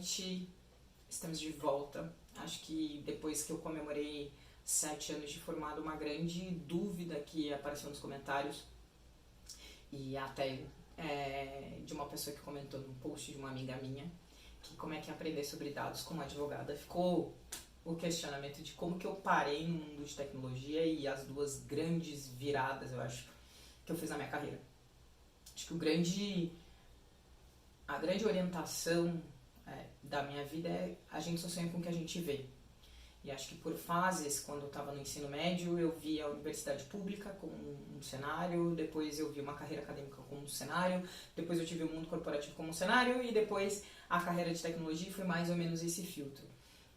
noite, estamos de volta. Acho que depois que eu comemorei 7 anos de formado, uma grande dúvida que apareceu nos comentários e até de uma pessoa que comentou num post de uma amiga minha, que como é que é aprender sobre dados como advogada, ficou o questionamento de como que eu parei no mundo de tecnologia e as duas grandes viradas, eu acho, que eu fiz na minha carreira. Acho que a grande orientação da minha vida é a gente só sonha com o que a gente vê. E acho que por fases, quando eu estava no ensino médio, eu vi a universidade pública como um cenário, depois eu vi uma carreira acadêmica como um cenário, depois eu tive o mundo corporativo como um cenário e depois a carreira de tecnologia foi mais ou menos esse filtro.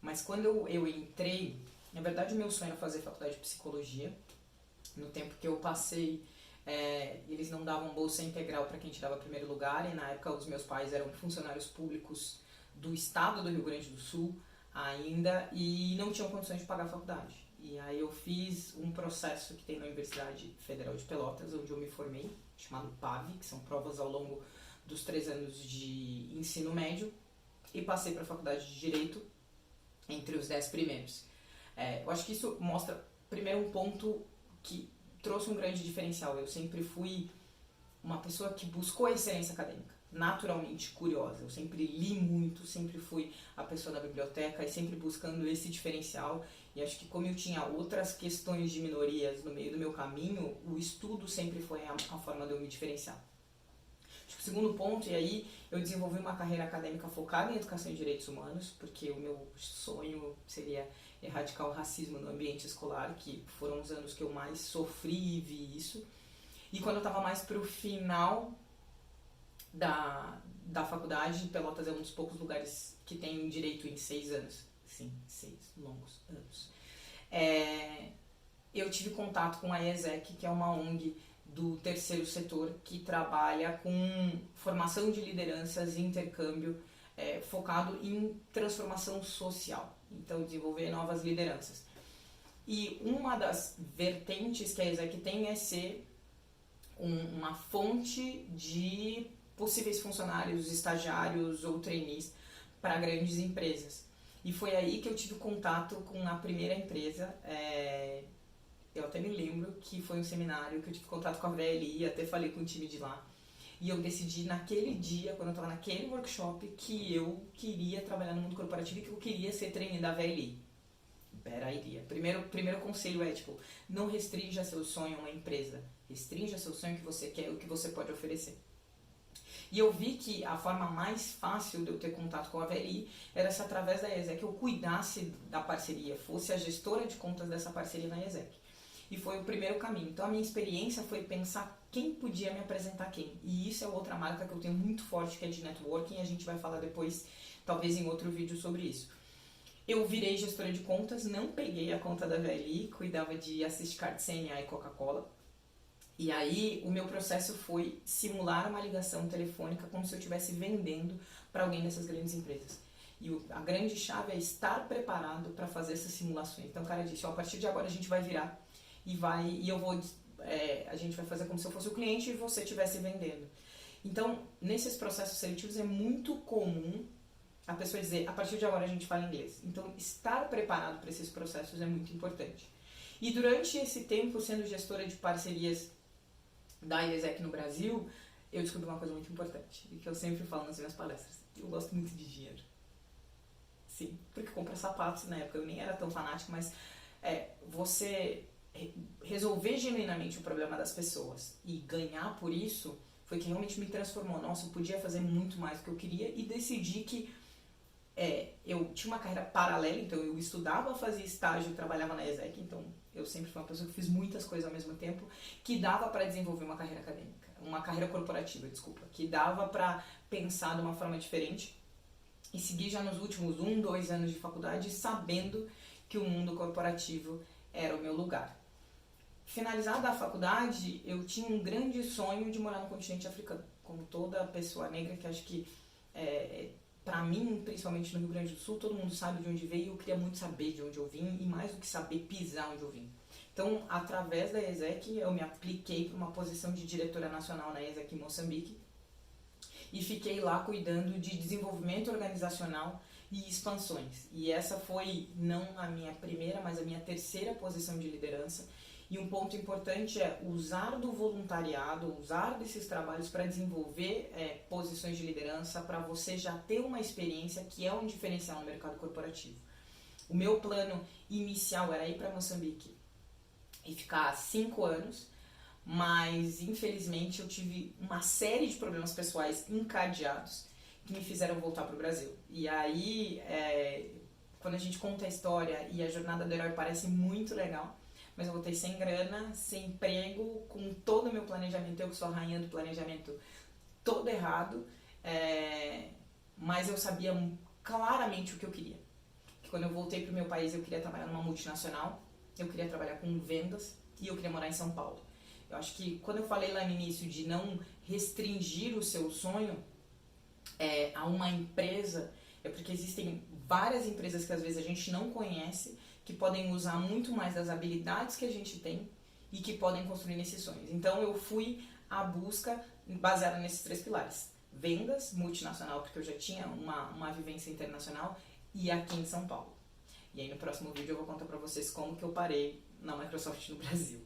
Mas quando eu entrei, na verdade o meu sonho era fazer faculdade de psicologia. No tempo que eu passei, eles não davam bolsa integral para quem tirava primeiro lugar, e na época os meus pais eram funcionários públicos do estado do Rio Grande do Sul ainda, e não tinham condições de pagar a faculdade. E aí eu fiz um processo que tem na Universidade Federal de Pelotas, onde eu me formei, chamado PAV, que são provas ao longo dos 3 anos de ensino médio, e passei para a faculdade de Direito entre os 10 primeiros. Eu acho que isso mostra, primeiro, um ponto que trouxe um grande diferencial. Eu sempre fui uma pessoa que buscou a excelência acadêmica, naturalmente curiosa. Eu sempre li muito, sempre fui a pessoa da biblioteca e sempre buscando esse diferencial. E acho que como eu tinha outras questões de minorias no meio do meu caminho, o estudo sempre foi a forma de eu me diferenciar. Acho que o segundo ponto, e aí eu desenvolvi uma carreira acadêmica focada em educação e direitos humanos, porque o meu sonho seria erradicar o racismo no ambiente escolar, que foram os anos que eu mais sofri e vi isso. E quando eu estava mais pro final da faculdade, Pelotas é um dos poucos lugares que tem direito em 6 anos. Sim, 6 longos anos. Eu tive contato com a ESEC, que é uma ONG do terceiro setor que trabalha com formação de lideranças e intercâmbio focado em transformação social. Então, desenvolver novas lideranças. E uma das vertentes que a ESEC tem é ser uma fonte de possíveis funcionários, estagiários ou trainees para grandes empresas. E foi aí que eu tive contato com a primeira empresa. Eu até me lembro que foi um seminário que eu tive contato com a VLI, até falei com o time de lá. E eu decidi naquele dia, quando eu estava naquele workshop, que eu queria trabalhar no mundo corporativo e que eu queria ser trainee da VLI. Peraí, primeiro conselho é, não restrinja seu sonho a uma empresa. Restrinja seu sonho que você quer, o que você pode oferecer. E eu vi que a forma mais fácil de eu ter contato com a VLI era se através da ESEC eu cuidasse da parceria, fosse a gestora de contas dessa parceria na ESEC. E foi o primeiro caminho. Então a minha experiência foi pensar quem podia me apresentar quem. E isso é outra marca que eu tenho muito forte, que é de networking, e a gente vai falar depois, talvez em outro vídeo, sobre isso. Eu virei gestora de contas, não peguei a conta da VLI, cuidava de Assistcard, CNA e Coca-Cola. E aí o meu processo foi simular uma ligação telefônica como se eu estivesse vendendo para alguém dessas grandes empresas. E a grande chave é estar preparado para fazer essas simulações. Então o cara disse, a partir de agora a gente vai virar a gente vai fazer como se eu fosse o cliente e você estivesse vendendo. Então, nesses processos seletivos é muito comum a pessoa dizer, a partir de agora a gente fala inglês. Então, estar preparado para esses processos é muito importante. E durante esse tempo, sendo gestora de parcerias da ESEC no Brasil, eu descobri uma coisa muito importante, e que eu sempre falo nas minhas palestras. Eu gosto muito de dinheiro. Sim, porque compra sapatos na época, eu nem era tão fanática, mas você resolver genuinamente o problema das pessoas e ganhar por isso foi que realmente me transformou. Nossa, eu podia fazer muito mais do que eu queria e decidi que eu tinha uma carreira paralela, então eu estudava, fazia estágio e trabalhava na ESEC, então eu sempre fui uma pessoa que fiz muitas coisas ao mesmo tempo, que dava para desenvolver uma carreira acadêmica, uma carreira corporativa, que dava para pensar de uma forma diferente e seguir já nos últimos 2 anos de faculdade sabendo que o mundo corporativo era o meu lugar. Finalizada a faculdade, eu tinha um grande sonho de morar no continente africano, como toda pessoa negra, que acho que, pra mim, principalmente no Rio Grande do Sul, todo mundo sabe de onde veio, eu queria muito saber de onde eu vim, e mais do que saber, pisar onde eu vim. Então, através da ESEC, eu me apliquei para uma posição de diretora nacional na ESEC em Moçambique, e fiquei lá cuidando de desenvolvimento organizacional e expansões. E essa foi não a minha primeira, mas a minha terceira posição de liderança. E um ponto importante é usar do voluntariado, usar desses trabalhos para desenvolver posições de liderança, para você já ter uma experiência que é um diferencial no mercado corporativo. O meu plano inicial era ir para Moçambique e ficar 5 anos, mas infelizmente eu tive uma série de problemas pessoais encadeados que me fizeram voltar para o Brasil. E aí, quando a gente conta a história e a jornada do herói parece muito legal, mas eu voltei sem grana, sem emprego, com todo o meu planejamento, eu que sou a rainha do planejamento, todo errado, mas eu sabia claramente o que eu queria. Que quando eu voltei para o meu país, eu queria trabalhar numa multinacional, eu queria trabalhar com vendas e eu queria morar em São Paulo. Eu acho que quando eu falei lá no início de não restringir o seu sonho a uma empresa, é porque existem várias empresas que às vezes a gente não conhece, que podem usar muito mais das habilidades que a gente tem e que podem construir nesses sonhos. Então eu fui à busca baseada nesses 3 pilares: vendas, multinacional, porque eu já tinha uma vivência internacional, e aqui em São Paulo. E aí no próximo vídeo eu vou contar pra vocês como que eu parei na Microsoft no Brasil.